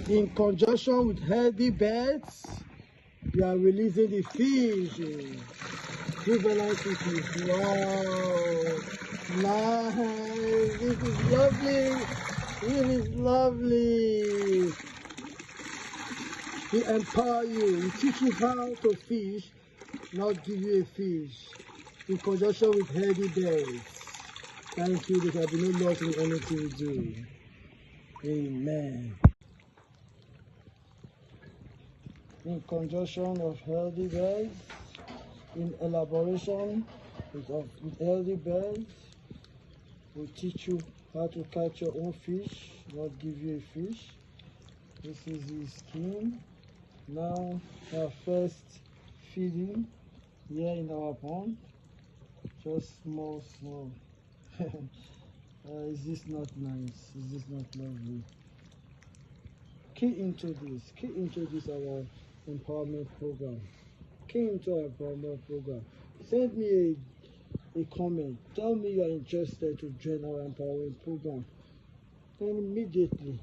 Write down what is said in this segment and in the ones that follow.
In conjunction with healthy beds, we are releasing the fish. Juvenile fishes. Wow. Nice. This is lovely. This is lovely. We empower you. We teach you how to fish, not give you a fish. In conjunction with healthy beds. Thank you. There shall be no loss in anything we do. Amen. In conjunction of healthy beds, in elaboration with healthy beds, we teach you how to catch your own fish, not give you a fish. This is his skin. Now our first feeding here in our pond. Just small. Is this not nice? Is this not lovely? Key into this our empowerment program. Key into our empowerment program. Send me a comment. Tell me you are interested to join our empowerment program. And immediately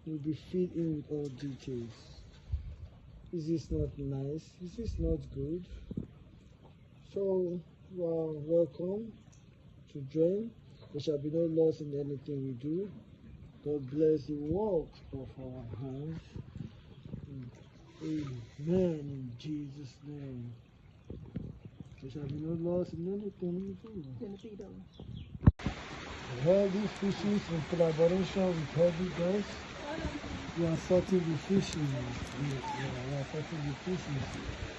you'll be filled in with all details. Is this not nice? Is this not good? So you are welcome to join. There shall be no loss in anything we do. God bless the work of our hands. Amen. In Jesus' name. There shall be no loss in anything we do. Healthy fishes in collaboration with healthy girls. We are sorting the fishes. We are sorting the fishes.